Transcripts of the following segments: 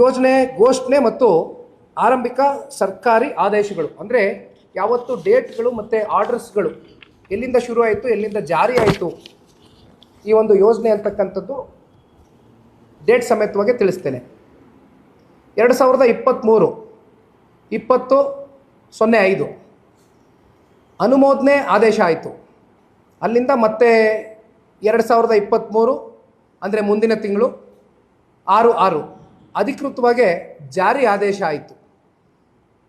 ಯೋಜನೆ ಘೋಷಣೆ ಮತ್ತು ಆರಂಭಿಕ ಸರ್ಕಾರಿ ಆದೇಶಗಳು ಅಂದರೆ ಯಾವತ್ತು ಡೇಟ್ಗಳು ಮತ್ತು ಆರ್ಡರ್ಸ್ಗಳು ಎಲ್ಲಿಂದ ಶುರು ಆಯಿತು, ಎಲ್ಲಿಂದ ಜಾರಿ ಆಯಿತು ಈ ಒಂದು ಯೋಜನೆ ಅಂತಕ್ಕಂಥದ್ದು ಡೇಟ್ ಸಮೇತವಾಗಿ ತಿಳಿಸ್ತೇನೆ. 2023 20/05 ಅನುಮೋದನೆ ಆದೇಶ ಆಯಿತು. ಅಲ್ಲಿಂದ ಮತ್ತೆ 2023 ಅಂದರೆ ಮುಂದಿನ ತಿಂಗಳು 6/6 ಅಧಿಕೃತವಾಗಿ ಜಾರಿ ಆದೇಶ ಆಯಿತು.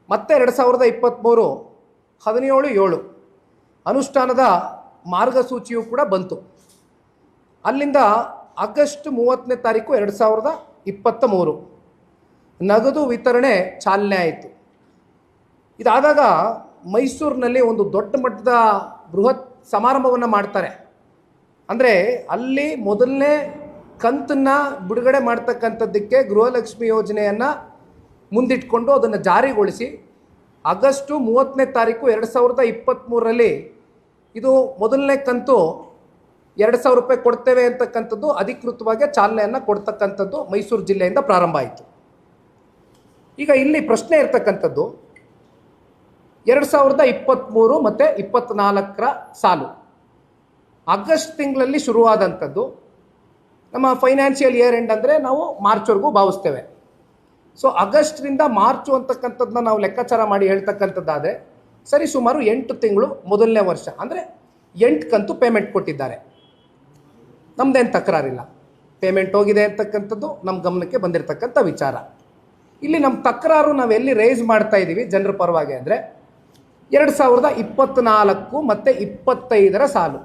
ಮತ್ತೆ 2023 17/7 ಅನುಷ್ಠಾನದ ಮಾರ್ಗಸೂಚಿಯು ಕೂಡ ಬಂತು. ಅಲ್ಲಿಂದ ಆಗಸ್ಟ್ 30ನೇ ತಾರೀಕು 2023 ನಗದು ವಿತರಣೆ ಚಾಲನೆ ಆಯಿತು. ಇದಾದಾಗ ಮೈಸೂರಿನಲ್ಲಿ ಒಂದು ದೊಡ್ಡ ಮಟ್ಟದ ಬೃಹತ್ ಸಮಾರಂಭವನ್ನು ಮಾಡ್ತಾರೆ. ಅಂದರೆ ಅಲ್ಲಿ ಮೊದಲನೇ ಕಂತನ್ನು ಬಿಡುಗಡೆ ಮಾಡ್ತಕ್ಕಂಥದ್ದಕ್ಕೆ ಗೃಹಲಕ್ಷ್ಮಿ ಯೋಜನೆಯನ್ನು ಮುಂದಿಟ್ಕೊಂಡು ಅದನ್ನು ಜಾರಿಗೊಳಿಸಿ ಆಗಸ್ಟು 30ನೇ ತಾರೀಕು 2023ರಲ್ಲಿ ಇದು ಮೊದಲನೇ ಕಂತು 2,000 ರೂಪಾಯಿ ಕೊಡ್ತೇವೆ ಅಂತಕ್ಕಂಥದ್ದು ಅಧಿಕೃತವಾಗಿ ಚಾಲನೆಯನ್ನು ಕೊಡ್ತಕ್ಕಂಥದ್ದು ಮೈಸೂರು ಜಿಲ್ಲೆಯಿಂದ ಪ್ರಾರಂಭ ಆಯಿತು. ಈಗ ಇಲ್ಲಿ ಪ್ರಶ್ನೆ ಇರ್ತಕ್ಕಂಥದ್ದು 2023 ಮತ್ತು 24ರ ಸಾಲು ಆಗಸ್ಟ್ ತಿಂಗಳಲ್ಲಿ ಶುರುವಾದಂಥದ್ದು. ನಮ್ಮ ಫೈನಾನ್ಷಿಯಲ್ ಇಯರ್ ಎಂಡ್ ಅಂದರೆ ನಾವು ಮಾರ್ಚ್ವರೆಗೂ ಭಾವಿಸ್ತೇವೆ. ಸೊ ಆಗಸ್ಟ್ರಿಂದ ಮಾರ್ಚು ಅಂತಕ್ಕಂಥದ್ದನ್ನ ನಾವು ಲೆಕ್ಕಾಚಾರ ಮಾಡಿ ಹೇಳ್ತಕ್ಕಂಥದ್ದಾದರೆ ಸರಿ ಸುಮಾರು 8 ತಿಂಗಳು ಮೊದಲನೇ ವರ್ಷ ಅಂದರೆ 8 ಕಂತು ಪೇಮೆಂಟ್ ಕೊಟ್ಟಿದ್ದಾರೆ. ನಮ್ಮದೇನು ತಕರಾರಿಲ್ಲ, ಪೇಮೆಂಟ್ ಹೋಗಿದೆ ಅಂತಕ್ಕಂಥದ್ದು ನಮ್ಮ ಗಮನಕ್ಕೆ ಬಂದಿರತಕ್ಕಂಥ ವಿಚಾರ. ಇಲ್ಲಿ ನಮ್ಮ ತಕರಾರು ನಾವು ಎಲ್ಲಿ ರೈಸ್ ಮಾಡ್ತಾ ಇದ್ದೀವಿ ಜನರ ಪರವಾಗಿ ಅಂದರೆ 2024 ಮತ್ತು 25ರ ಸಾಲು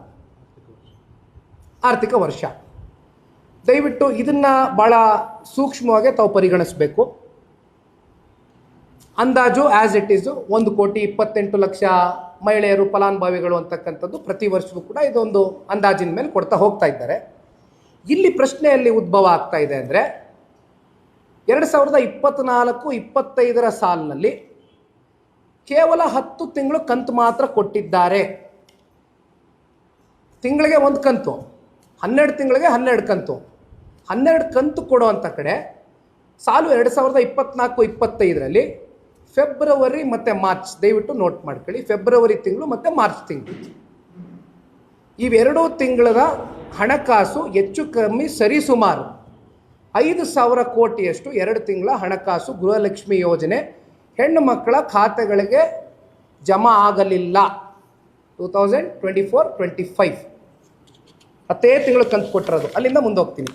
ಆರ್ಥಿಕ ವರ್ಷ. ದಯವಿಟ್ಟು ಇದನ್ನು ಭಾಳ ಸೂಕ್ಷ್ಮವಾಗಿ ತಾವು ಪರಿಗಣಿಸಬೇಕು. ಅಂದಾಜು ಆ್ಯಸ್ ಇಟ್ ಈಸು 1,28,00,000 ಮಹಿಳೆಯರು ಫಲಾನುಭವಿಗಳು ಅಂತಕ್ಕಂಥದ್ದು ಪ್ರತಿ ವರ್ಷವೂ ಕೂಡ ಇದೊಂದು ಅಂದಾಜಿನ ಮೇಲೆ ಕೊಡ್ತಾ ಹೋಗ್ತಾ ಇದ್ದಾರೆ. ಇಲ್ಲಿ ಪ್ರಶ್ನೆಯಲ್ಲಿ ಉದ್ಭವ ಆಗ್ತಾ ಇದೆ ಅಂದರೆ 2024-25ರ ಸಾಲಿನಲ್ಲಿ ಕೇವಲ 10 ತಿಂಗಳು ಕಂತು ಮಾತ್ರ ಕೊಟ್ಟಿದ್ದಾರೆ. ತಿಂಗಳಿಗೆ 1 ಕಂತು, 12 ತಿಂಗಳಿಗೆ 12 ಕಂತು. 12 ಕಂತು ಕೊಡುವಂಥ ಕಡೆ ಸಾಲು 2024-25ರಲ್ಲಿ ಫೆಬ್ರವರಿ ಮತ್ತು ಮಾರ್ಚ್, ದಯವಿಟ್ಟು ನೋಟ್ ಮಾಡ್ಕೊಳ್ಳಿ, ಫೆಬ್ರವರಿ ತಿಂಗಳು ಮತ್ತು ಮಾರ್ಚ್ ತಿಂಗಳು ಇವೆರಡೂ ತಿಂಗಳ ಹಣಕಾಸು ಹೆಚ್ಚು ಕಮ್ಮಿ ಸರಿಸುಮಾರು 5,000 ಕೋಟಿಯಷ್ಟು 2 ತಿಂಗಳ ಹಣಕಾಸು ಗೃಹಲಕ್ಷ್ಮಿ ಯೋಜನೆ ಹೆಣ್ಣು ಮಕ್ಕಳ ಖಾತೆಗಳಿಗೆ ಜಮಾ ಆಗಲಿಲ್ಲ. 2024-25 10 ತಿಂಗಳು ಕಂತು ಕೊಟ್ಟಿರೋದು. ಅಲ್ಲಿಂದ ಮುಂದೆ ಹೋಗ್ತೀನಿ.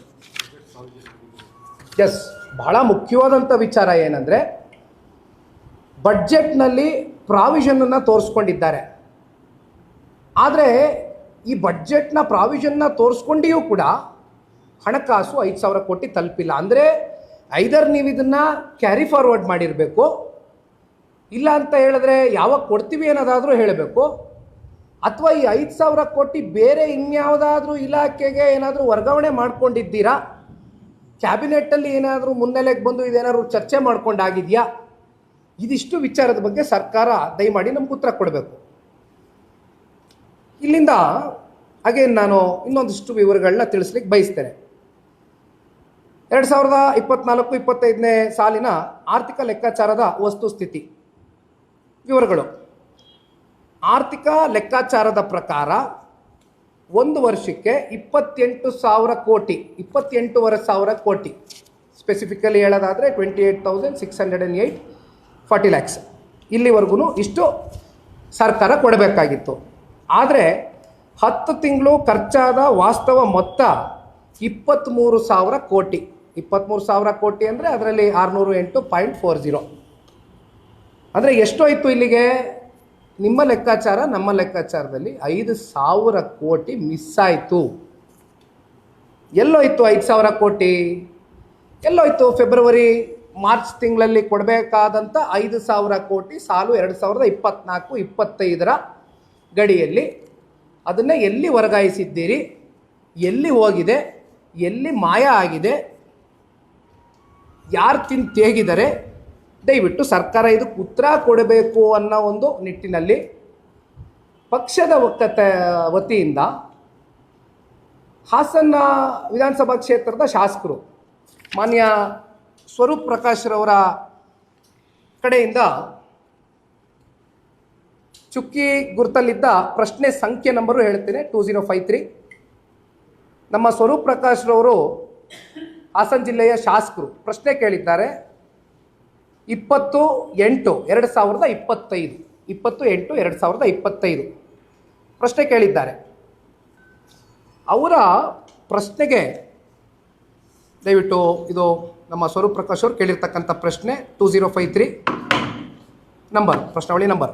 ಎಸ್, ಬಹಳ ಮುಖ್ಯವಾದಂಥ ವಿಚಾರ ಏನಂದರೆ ಬಡ್ಜೆಟ್ನಲ್ಲಿ ಪ್ರಾವಿಷನನ್ನು ತೋರಿಸ್ಕೊಂಡಿದ್ದಾರೆ. ಆದರೆ ಈ ಬಡ್ಜೆಟ್ನ ಪ್ರಾವಿಷನ್ನ ತೋರಿಸ್ಕೊಂಡಿಯೂ ಕೂಡ ಹಣಕಾಸು 5,000 ಕೋಟಿ ತಲುಪಿಲ್ಲ. ಅಂದರೆ ಐದರ್ ನೀವು ಇದನ್ನು ಕ್ಯಾರಿ ಫಾರ್ವರ್ಡ್ ಮಾಡಿರಬೇಕು, ಇಲ್ಲ ಅಂತ ಹೇಳಿದ್ರೆ ಯಾವಾಗ ಕೊಡ್ತೀವಿ ಅನ್ನೋದಾದರೂ ಹೇಳಬೇಕು, ಅಥವಾ ಈ 5,000 ಕೋಟಿ ಬೇರೆ ಇನ್ಯಾವುದಾದ್ರೂ ಇಲಾಖೆಗೆ ಏನಾದರೂ ವರ್ಗಾವಣೆ ಮಾಡ್ಕೊಂಡಿದ್ದೀರಾ, ಕ್ಯಾಬಿನೆಟ್ಟಲ್ಲಿ ಏನಾದರೂ ಮುನ್ನೆಲೆಗೆ ಬಂದು ಇದೇನಾದರೂ ಚರ್ಚೆ ಮಾಡ್ಕೊಂಡಾಗಿದೆಯಾ, ಇದಿಷ್ಟು ವಿಚಾರದ ಬಗ್ಗೆ ಸರ್ಕಾರ ದಯಮಾಡಿ ನಮ್ಗೆ ಉತ್ತರ ಕೊಡಬೇಕು. ಇಲ್ಲಿಂದ ಅಗೇನ್ ನಾನು ಇನ್ನೊಂದಿಷ್ಟು ವಿವರಗಳನ್ನ ತಿಳಿಸ್ಲಿಕ್ಕೆ ಬಯಸ್ತೇನೆ. 2024-25ನೇ ಸಾಲಿನ ಆರ್ಥಿಕ ಲೆಕ್ಕಾಚಾರದ ವಸ್ತುಸ್ಥಿತಿ ವಿವರಗಳು. ಆರ್ಥಿಕ ಲೆಕ್ಕಾಚಾರದ ಪ್ರಕಾರ ಒಂದು ವರ್ಷಕ್ಕೆ 28,000 ಕೋಟಿ, 28,500 ಕೋಟಿ, ಸ್ಪೆಸಿಫಿಕಲಿ ಹೇಳೋದಾದರೆ 28,608.40 lakhs ಇಲ್ಲಿವರೆಗೂ ಇಷ್ಟು ಸರ್ಕಾರ ಕೊಡಬೇಕಾಗಿತ್ತು. ಆದರೆ 10 ತಿಂಗಳು ಖರ್ಚಾದ ವಾಸ್ತವ ಮೊತ್ತ 23,000 ಕೋಟಿ. 23,000 ಕೋಟಿ ಅಂದರೆ ಅದರಲ್ಲಿ 608.40. ಅಂದರೆ ಎಷ್ಟೋಯ್ತು ಇಲ್ಲಿಗೆ? ನಿಮ್ಮ ಲೆಕ್ಕಾಚಾರ ನಮ್ಮ ಲೆಕ್ಕಾಚಾರದಲ್ಲಿ 5,000 ಕೋಟಿ ಮಿಸ್ ಆಯಿತು. ಎಲ್ಲೋಯ್ತು 5,000 ಕೋಟಿ? ಎಲ್ಲೋಯ್ತು? ಫೆಬ್ರವರಿ ಮಾರ್ಚ್ ತಿಂಗಳಲ್ಲಿ ಕೊಡಬೇಕಾದಂಥ 5,000 ಕೋಟಿ ಸಾಲು 2024-25ರ ಗಡಿಯಲ್ಲಿ ಅದನ್ನು ಎಲ್ಲಿ ವರ್ಗಾಯಿಸಿದ್ದೀರಿ, ಎಲ್ಲಿ ಹೋಗಿದೆ, ಎಲ್ಲಿ ಮಾಯ ಆಗಿದೆ, ಯಾರು ತಿಂದು ತೇಗಿದ್ದಾರೆ? ದಯವಿಟ್ಟು ಸರ್ಕಾರ ಇದಕ್ಕೆ ಉತ್ತರ ಕೊಡಬೇಕು ಅನ್ನೋ ಒಂದು ನಿಟ್ಟಿನಲ್ಲಿ ಪಕ್ಷದ ವತಿಯಿಂದ ಹಾಸನ ವಿಧಾನಸಭಾ ಕ್ಷೇತ್ರದ ಶಾಸಕರು ಮಾನ್ಯ ಸ್ವರೂಪ್ ಪ್ರಕಾಶ್ರವರ ಕಡೆಯಿಂದ ಚುಕ್ಕಿ ಗುರುತಲ್ಲಿದ್ದ ಪ್ರಶ್ನೆ ಸಂಖ್ಯೆ ನಂಬರು ಹೇಳ್ತೇನೆ, 2053. ನಮ್ಮ ಸ್ವರೂಪ್ ಪ್ರಕಾಶ್ರವರು ಹಾಸನ ಜಿಲ್ಲೆಯ ಶಾಸಕರು ಪ್ರಶ್ನೆ ಕೇಳಿದ್ದಾರೆ. 20/8/2025 20/8/2025 ಪ್ರಶ್ನೆ ಕೇಳಿದ್ದಾರೆ. ಅವರ ಪ್ರಶ್ನೆಗೆ ದಯವಿಟ್ಟು ಇದು ನಮ್ಮ ಸ್ವರೂಪ್ ಪ್ರಕಾಶ್ ಅವರು ಕೇಳಿರ್ತಕ್ಕಂಥ ಪ್ರಶ್ನೆ 2053 ನಂಬರ್, ಪ್ರಶ್ನಾವಳಿ ನಂಬರ್.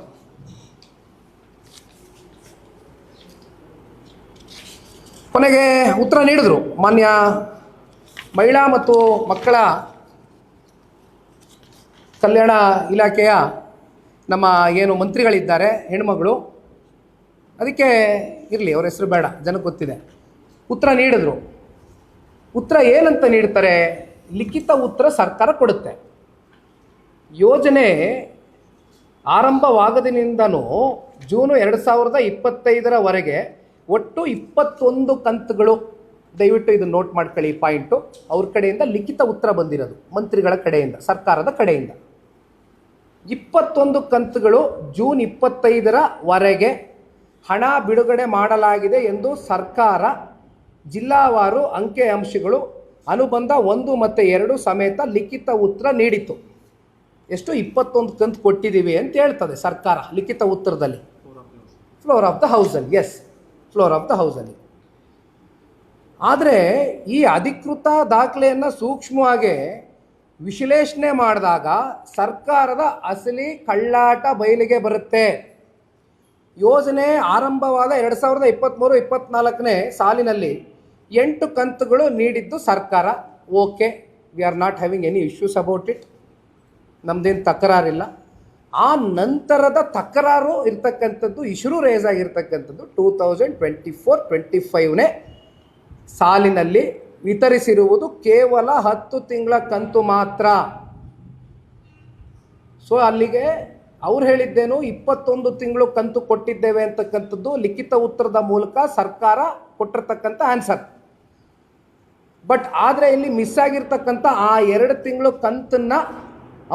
ಕೊನೆಗೆ ಉತ್ತರ ನೀಡಿದ್ರು ಮಾನ್ಯ ಮಹಿಳಾ ಮತ್ತು ಮಕ್ಕಳ ಕಲ್ಯಾಣ ಇಲಾಖೆಯ ನಮ್ಮ ಏನು ಮಂತ್ರಿಗಳಿದ್ದಾರೆ ಹೆಣ್ಮಗಳು, ಅದಕ್ಕೆ ಇರಲಿ ಅವ್ರ ಹೆಸರು ಬೇಡ, ಜನಕ್ಕೆ ಗೊತ್ತಿದೆ. ಉತ್ತರ ನೀಡಿದ್ರು. ಉತ್ತರ ಏನಂತ ನೀಡ್ತಾರೆ? ಲಿಖಿತ ಉತ್ತರ ಸರ್ಕಾರ ಕೊಡುತ್ತೆ. ಯೋಜನೆ ಆರಂಭವಾಗದಿನಿಂದನೂ ಜೂನು 2025 ಒಟ್ಟು 21 ಕಂತುಗಳು. ದಯವಿಟ್ಟು ಇದು ನೋಟ್ ಮಾಡ್ಕೊಳ್ಳಿ ಪಾಯಿಂಟು. ಅವ್ರ ಕಡೆಯಿಂದ ಲಿಖಿತ ಉತ್ತರ ಬಂದಿರೋದು, ಮಂತ್ರಿಗಳ ಕಡೆಯಿಂದ, ಸರ್ಕಾರದ ಕಡೆಯಿಂದ 21 ಕಂತುಗಳು ಜೂನ್ 25 ಹಣ ಬಿಡುಗಡೆ ಮಾಡಲಾಗಿದೆ ಎಂದು ಸರ್ಕಾರ ಜಿಲ್ಲಾವಾರು ಅಂಕಿ ಅಂಶಗಳು ಅನುಬಂಧ 1 ಮತ್ತು 2 ಸಮೇತ ಲಿಖಿತ ಉತ್ತರ ನೀಡಿತು. ಎಷ್ಟು? 21 ಕಂತು ಕೊಟ್ಟಿದ್ದೀವಿ ಅಂತ ಹೇಳ್ತದೆ ಸರ್ಕಾರ ಲಿಖಿತ ಉತ್ತರದಲ್ಲಿ. ಫ್ಲೋರ್ ಆಫ್ ದ ಹೌಸಲ್ಲಿ, ಎಸ್, ಫ್ಲೋರ್ ಆಫ್ ದ ಹೌಸಲ್ಲಿ. ಆದರೆ ಈ ಅಧಿಕೃತ ದಾಖಲೆಯನ್ನು ಸೂಕ್ಷ್ಮವಾಗಿ ವಿಶ್ಲೇಷಣೆ ಮಾಡಿದಾಗ ಸರ್ಕಾರದ ಅಸಲಿ ಕಳ್ಳಾಟ ಬಯಲಿಗೆ ಬರುತ್ತೆ. ಯೋಜನೆ ಆರಂಭವಾದ 2023-24 ಸಾಲಿನಲ್ಲಿ 8 ಕಂತುಗಳು ನೀಡಿದ್ದು ಸರ್ಕಾರ. Okay, we are not having any issues about it, ನಮ್ದೇನು ತಕರಾರಿಲ್ಲ. ಆ ನಂತರದ ತಕರಾರು ಇರ್ತಕ್ಕಂಥದ್ದು, ಇಶ್ಯೂ ರೇಸ್ ಆಗಿರ್ತಕ್ಕಂಥದ್ದು 2024-25 ಸಾಲಿನಲ್ಲಿ ವಿತರಿಸಿರುವುದು ಕೇವಲ 10 ತಿಂಗಳ ಕಂತು ಮಾತ್ರ. ಸೊ ಅಲ್ಲಿಗೆ ಅವ್ರು ಹೇಳಿದ್ದೇನು, 21 ತಿಂಗಳು ಕಂತು ಕೊಟ್ಟಿದ್ದೇವೆ ಅಂತಕ್ಕಂಥದ್ದು ಲಿಖಿತ ಉತ್ತರದ ಮೂಲಕ ಸರ್ಕಾರ ಕೊಟ್ಟಿರ್ತಕ್ಕಂಥ ಆನ್ಸರ್. ಬಟ್ ಆದರೆ ಇಲ್ಲಿ ಮಿಸ್ ಆಗಿರ್ತಕ್ಕಂಥ ಆ 2 ತಿಂಗಳು ಕಂತನ್ನು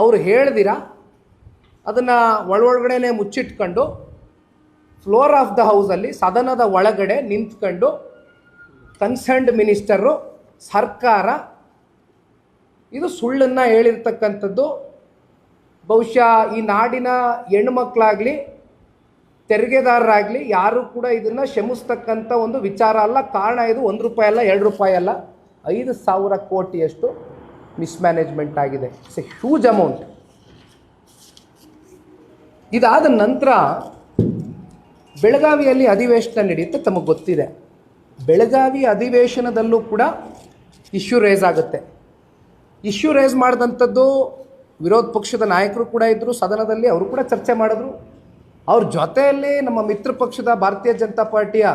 ಅವರು ಹೇಳ್ದಿರ ಅದನ್ನು ಒಳಗಡೆನೆ ಮುಚ್ಚಿಟ್ಕೊಂಡು ಫ್ಲೋರ್ ಆಫ್ ದ ಹೌಸಲ್ಲಿ ಸದನದ ಒಳಗಡೆ ನಿಂತ್ಕೊಂಡು ಕನ್ಸರ್ನ್ಡ್ ಮಿನಿಸ್ಟರು, ಸರ್ಕಾರ ಇದು ಸುಳ್ಳನ್ನು ಹೇಳಿರ್ತಕ್ಕಂಥದ್ದು. ಬಹುಶಃ ಈ ನಾಡಿನ ಹೆಣ್ಮಕ್ಳಾಗಲಿ ತೆರಿಗೆದಾರರಾಗಲಿ ಯಾರು ಕೂಡ ಇದನ್ನು ಕ್ಷಮಿಸ್ತಕ್ಕಂಥ ಒಂದು ವಿಚಾರ ಅಲ್ಲ. ಕಾರಣ ಇದು 1 ರೂಪಾಯಿ ಅಲ್ಲ, 2 ರೂಪಾಯಿ ಅಲ್ಲ, 5,000 ಕೋಟಿಯಷ್ಟು ಮಿಸ್ಮ್ಯಾನೇಜ್ಮೆಂಟ್ ಆಗಿದೆ. It's A huge amount. ಇದಾದ ನಂತರ ಬೆಳಗಾವಿಯಲ್ಲಿ ಅಧಿವೇಶನ ನಡೆಯುತ್ತೆ, ತಮಗೆ ಗೊತ್ತಿದೆ. ಬೆಳಗಾವಿ ಅಧಿವೇಶನದಲ್ಲೂ ಕೂಡ ಇಶ್ಯೂ ರೇಸ್ ಆಗುತ್ತೆ. ಇಶ್ಯೂ ರೇಸ್ ಮಾಡಿದಂಥದ್ದು ವಿರೋಧ ಪಕ್ಷದ ನಾಯಕರು ಕೂಡ ಇದ್ದರು ಸದನದಲ್ಲಿ, ಅವರು ಕೂಡ ಚರ್ಚೆ ಮಾಡಿದ್ರು. ಅವ್ರ ಜೊತೆಯಲ್ಲಿ ನಮ್ಮ ಮಿತ್ರ ಪಕ್ಷದ ಭಾರತೀಯ ಜನತಾ ಪಾರ್ಟಿಯ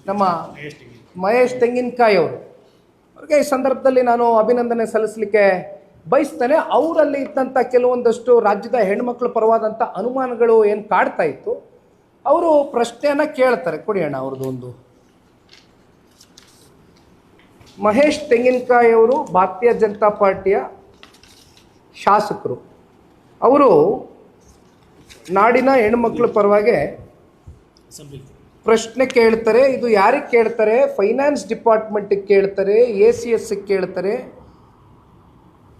ನಮ್ಮ ಮಹೇಶ್ ತೆಂಗಿನಕಾಯಿ ಅವರು, ಅವ್ರಿಗೆ ಈ ಸಂದರ್ಭದಲ್ಲಿ ನಾನು ಅಭಿನಂದನೆ ಸಲ್ಲಿಸಲಿಕ್ಕೆ ಬಯಸ್ತೇನೆ. ಅವರಲ್ಲಿ ಇದ್ದಂಥ ಕೆಲವೊಂದಷ್ಟು ರಾಜ್ಯದ ಹೆಣ್ಮಕ್ಳ ಪರವಾದಂಥ ಅನುಮಾನಗಳು ಏನು ಕಾಡ್ತಾ ಇತ್ತು, ಅವರು ಪ್ರಶ್ನೆಯನ್ನು ಕೇಳ್ತಾರೆ. ಕೊಡಿ ಅಣ್ಣ ಅವ್ರದ್ದು ಒಂದು. ಮಹೇಶ್ ತೆಂಗಿನಕಾಯಿ ಅವರು ಭಾರತೀಯ ಜನತಾ ಪಾರ್ಟಿಯ ಶಾಸಕರು. ಅವರು ನಾಡಿನ ಹೆಣ್ಮಕ್ಳ ಪರವಾಗಿ ಪ್ರಶ್ನೆ ಕೇಳ್ತಾರೆ. ಇದು ಯಾರಿಗೆ ಕೇಳ್ತಾರೆ? ಫೈನಾನ್ಸ್ ಡಿಪಾರ್ಟ್ಮೆಂಟಿಗೆ ಕೇಳ್ತಾರೆ, ACSಗೆ ಕೇಳ್ತಾರೆ.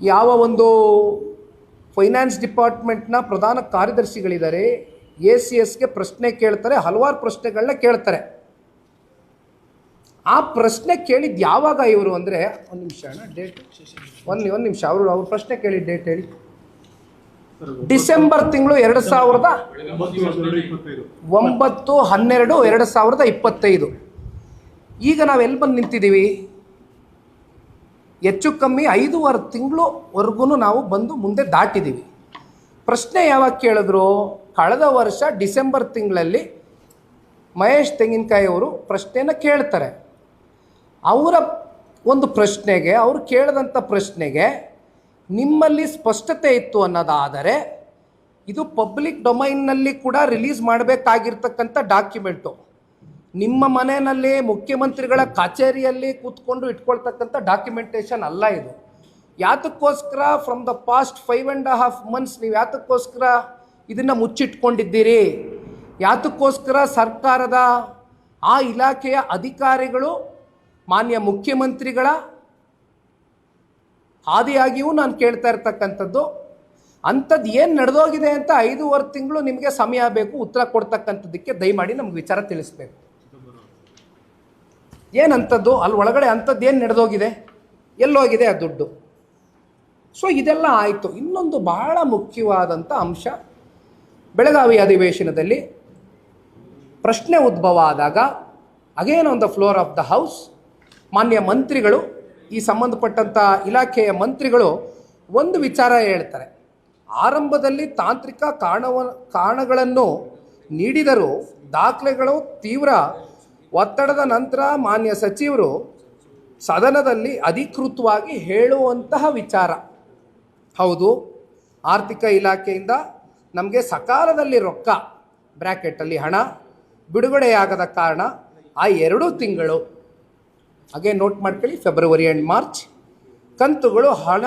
ಯಾವ ಒಂದು ಫೈನಾನ್ಸ್ ಡಿಪಾರ್ಟ್ಮೆಂಟ್ನ ಪ್ರಧಾನ ಕಾರ್ಯದರ್ಶಿಗಳಿದ್ದಾರೆ, ACSಗೆ ಪ್ರಶ್ನೆ ಕೇಳ್ತಾರೆ, ಹಲವಾರು ಪ್ರಶ್ನೆಗಳನ್ನ ಕೇಳ್ತಾರೆ. ಆ ಪ್ರಶ್ನೆ ಕೇಳಿದ್ದು ಯಾವಾಗ ಇವರು ಅಂದರೆ, ಒಂದು ನಿಮಿಷ ಅಣ್ಣ, ಡೇಟ್ ಒಂದು ನಿಮಿಷ, ಅವ್ರ ಪ್ರಶ್ನೆ ಕೇಳಿದ ಡೇಟ್ ಹೇಳಿ. ಡಿಸೆಂಬರ್ ತಿಂಗಳು 9/12/2025. ಈಗ ನಾವು ಎಲ್ಲಿ ಬಂದು ನಿಂತಿದ್ದೀವಿ? ಹೆಚ್ಚು ಕಮ್ಮಿ 5.5 ತಿಂಗಳವರೆಗೂ ನಾವು ಬಂದು ಮುಂದೆ ದಾಟಿದ್ದೀವಿ. ಪ್ರಶ್ನೆ ಯಾವಾಗ ಕೇಳಿದ್ರು? ಕಳೆದ ವರ್ಷ ಡಿಸೆಂಬರ್ ತಿಂಗಳಲ್ಲಿ ಮಹೇಶ್ ತೆಂಗಿನಕಾಯಿ ಅವರು ಪ್ರಶ್ನೆಯನ್ನು ಕೇಳ್ತಾರೆ. ಅವರ ಒಂದು ಪ್ರಶ್ನೆಗೆ, ಅವರು ಕೇಳಿದಂಥ ಪ್ರಶ್ನೆಗೆ ನಿಮ್ಮಲ್ಲಿ ಸ್ಪಷ್ಟತೆ ಇತ್ತು ಅನ್ನೋದಾದರೆ ಇದು ಪಬ್ಲಿಕ್ ಡೊಮೈನ್ನಲ್ಲಿ ಕೂಡ ರಿಲೀಸ್ ಮಾಡಬೇಕಾಗಿರ್ತಕ್ಕಂಥ ಡಾಕ್ಯುಮೆಂಟು. ನಿಮ್ಮ ಮನೆಯಲ್ಲಿ ಮುಖ್ಯಮಂತ್ರಿಗಳ ಕಚೇರಿಯಲ್ಲಿ ಕೂತ್ಕೊಂಡು ಇಟ್ಕೊಳ್ತಕ್ಕಂಥ ಡಾಕ್ಯುಮೆಂಟೇಷನ್ ಅಲ್ಲ ಇದು. ಯಾತಕ್ಕೋಸ್ಕರ ಫ್ರಮ್ ದ ಪಾಸ್ಟ್ 5.5 months ನೀವು ಯಾತಕ್ಕೋಸ್ಕರ ಇದನ್ನು ಮುಚ್ಚಿಟ್ಕೊಂಡಿದ್ದೀರಿ? ಯಾತಕ್ಕೋಸ್ಕರ ಸರ್ಕಾರದ ಆ ಇಲಾಖೆಯ ಅಧಿಕಾರಿಗಳು ಮಾನ್ಯ ಮುಖ್ಯಮಂತ್ರಿಗಳ ಆದಿಯಾಗಿಯೂ ನಾನು ಕೇಳ್ತಾ ಇರ್ತಕ್ಕಂಥದ್ದು, ಅಂಥದ್ದು ಏನು ನಡೆದೋಗಿದೆ ಅಂತ 5.5 ತಿಂಗಳು ನಿಮಗೆ ಸಮಯ ಬೇಕು ಉತ್ತರ ಕೊಡ್ತಕ್ಕಂಥದ್ದಕ್ಕೆ. ದಯಮಾಡಿ ನಮ್ಗೆ ವಿಚಾರ ತಿಳಿಸ್ಬೇಕು. ಏನಂಥದ್ದು ಅಲ್ಲಿ ಒಳಗಡೆ ಅಂಥದ್ದು ಏನು ನಡೆದೋಗಿದೆ, ಎಲ್ಲೋಗಿದೆ ಆ ದುಡ್ಡು? ಸೊ ಇದೆಲ್ಲ ಆಯಿತು. ಇನ್ನೊಂದು ಬಹಳ ಮುಖ್ಯವಾದಂಥ ಅಂಶ, ಬೆಳಗಾವಿ ಅಧಿವೇಶನದಲ್ಲಿ ಪ್ರಶ್ನೆ ಉದ್ಭವ ಆದಾಗ again on the floor of the house ಮಾನ್ಯ ಮಂತ್ರಿಗಳು, ಈ ಸಂಬಂಧಪಟ್ಟಂಥ ಇಲಾಖೆಯ ಮಂತ್ರಿಗಳು ಒಂದು ವಿಚಾರ ಹೇಳ್ತಾರೆ. ಆರಂಭದಲ್ಲಿ ತಾಂತ್ರಿಕ ಕಾರಣಗಳನ್ನು ನೀಡಿದರೂ ದಾಖಲೆಗಳು ತೀವ್ರ ಒತ್ತಡದ ನಂತರ ಮಾನ್ಯ ಸಚಿವರು ಸದನದಲ್ಲಿ ಅಧಿಕೃತವಾಗಿ ಹೇಳುವಂತಹ ವಿಚಾರ. ಹೌದು, ಆರ್ಥಿಕ ಇಲಾಖೆಯಿಂದ ನಮಗೆ ಸಕಾಲದಲ್ಲಿ ರೊಕ್ಕ ಬ್ರ್ಯಾಕೆಟಲ್ಲಿ ಹಣ ಬಿಡುಗಡೆಯಾಗದ ಕಾರಣ ಆ 2 ತಿಂಗಳು, ಹಾಗೆ ನೋಟ್ ಮಾಡ್ಕೊಳ್ಳಿ, ಫೆಬ್ರವರಿ ಆ್ಯಂಡ್ ಮಾರ್ಚ್ ಕಂತುಗಳು ಹಣ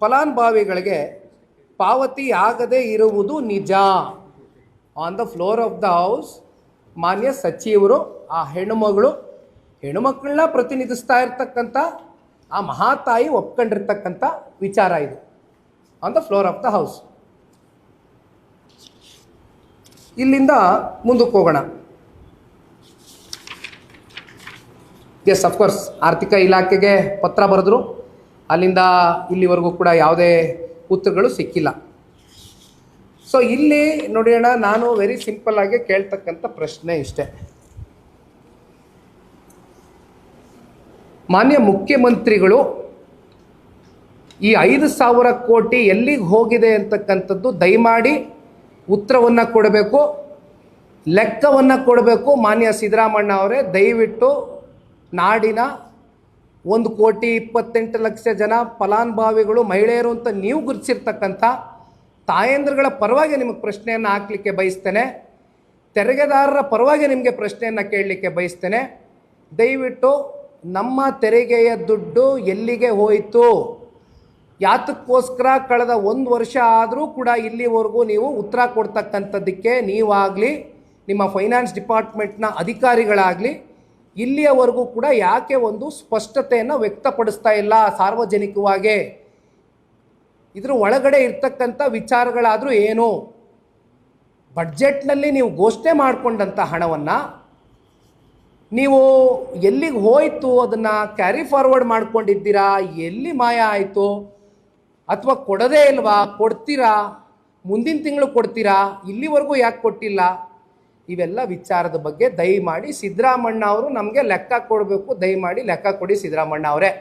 ಫಲಾನುಭವಿಗಳಿಗೆ ಪಾವತಿಯಾಗದೇ ಇರುವುದು ನಿಜ. On the floor of the house ಮಾನ್ಯ ಸಚಿವರು ಆ ಹೆಣ್ಣುಮಕ್ಕಳನ್ನ ಪ್ರತಿನಿಧಿಸ್ತಾ ಇರ್ತಕ್ಕಂಥ ಆ ಮಹಾತಾಯಿ ಒಪ್ಕೊಂಡಿರ್ತಕ್ಕಂಥ ವಿಚಾರ ಇದು on the floor of the house. ಇಲ್ಲಿಂದ ಮುಂದಕ್ಕೆ ಹೋಗೋಣ. ಎಸ್, ಅಫ್ಕೋರ್ಸ್ ಆರ್ಥಿಕ ಇಲಾಖೆಗೆ ಪತ್ರ ಬರೆದ್ರು, ಅಲ್ಲಿಂದ ಇಲ್ಲಿವರೆಗೂ ಕೂಡ ಯಾವುದೇ ಉತ್ತರಗಳು ಸಿಕ್ಕಿಲ್ಲ. ಸೊ ಇಲ್ಲಿ ನೋಡೋಣ, ನಾನು ವೆರಿ ಸಿಂಪಲ್ ಆಗಿ ಕೇಳ್ತಕ್ಕಂಥ ಪ್ರಶ್ನೆ ಇಷ್ಟೇ. ಮಾನ್ಯ ಮುಖ್ಯಮಂತ್ರಿಗಳು ಈ 5,000 ಕೋಟಿ ಎಲ್ಲಿಗೆ ಹೋಗಿದೆ ಅಂತಕ್ಕಂಥದ್ದು ದಯಮಾಡಿ ಉತ್ತರವನ್ನು ಕೊಡಬೇಕು, ಲೆಕ್ಕವನ್ನು ಕೊಡಬೇಕು. ಮಾನ್ಯ ಸಿದ್ದರಾಮಣ್ಣ ಅವರೇ, ದಯವಿಟ್ಟು ನಾಡಿನ 1,28,00,000 ಜನ ಫಲಾನುಭವಿಗಳು ಮಹಿಳೆಯರು ಅಂತ ನೀವು ಗುರುತಿಸಿರ್ತಕ್ಕಂಥ ತಾಯಂದ್ರಗಳ ಪರವಾಗಿ ನಿಮಗೆ ಪ್ರಶ್ನೆಯನ್ನು ಹಾಕಲಿಕ್ಕೆ ಬಯಸ್ತೇನೆ. ತೆರಿಗೆದಾರರ ಪರವಾಗಿ ನಿಮಗೆ ಪ್ರಶ್ನೆಯನ್ನು ಕೇಳಲಿಕ್ಕೆ ಬಯಸ್ತೇನೆ. ದಯವಿಟ್ಟು ನಮ್ಮ ತೆರಿಗೆಯ ದುಡ್ಡು ಎಲ್ಲಿಗೆ ಹೋಯಿತು, ಯಾತಕ್ಕೋಸ್ಕರ ಕಳೆದ 1 ವರ್ಷ ಆದರೂ ಕೂಡ ಇಲ್ಲಿವರೆಗೂ ನೀವು ಉತ್ತರ ಕೊಡ್ತಕ್ಕಂಥದ್ದಕ್ಕೆ ನೀವಾಗಲಿ ನಿಮ್ಮ ಫೈನಾನ್ಸ್ ಡಿಪಾರ್ಟ್ಮೆಂಟ್ನ ಅಧಿಕಾರಿಗಳಾಗಲಿ ಇಲ್ಲಿಯವರೆಗೂ ಕೂಡ ಯಾಕೆ ಒಂದು ಸ್ಪಷ್ಟತೆಯನ್ನು ವ್ಯಕ್ತಪಡಿಸ್ತಾ ಇಲ್ಲ ಸಾರ್ವಜನಿಕವಾಗಿ? ಇದರ ಒಳಗಡೆ ಇರ್ತಕ್ಕಂಥ ವಿಚಾರಗಳಾದರೂ ಏನು? ಬಡ್ಜೆಟ್ನಲ್ಲಿ ನೀವು ಘೋಷಣೆ ಮಾಡಿಕೊಂಡಂಥ ಹಣವನ್ನು ನೀವು ಎಲ್ಲಿಗೆ ಹೋಯಿತು, ಅದನ್ನು ಕ್ಯಾರಿ ಫಾರ್ವರ್ಡ್ ಮಾಡ್ಕೊಂಡಿದ್ದೀರಾ, ಎಲ್ಲಿ ಮಾಯ ಆಯಿತು, ಅಥವಾ ಕೊಡೋದೇ ಇಲ್ವಾ, ಕೊಡ್ತೀರಾ, ಮುಂದಿನ ತಿಂಗಳು ಕೊಡ್ತೀರಾ, ಇಲ್ಲಿವರೆಗೂ ಯಾಕೆ ಕೊಟ್ಟಿಲ್ಲ? ಇವೆಲ್ಲ ವಿಚಾರದ ಬಗ್ಗೆ ದಯಮಾಡಿ ಸಿದ್ದರಾಮಣ್ಣ ಅವರು ನಮಗೆ ಲೆಕ್ಕ ಕೊಡಬೇಕು. ದಯಮಾಡಿ ಲೆಕ್ಕ ಕೊಡಿ ಸಿದ್ದರಾಮಣ್ಣ ಅವರೇ.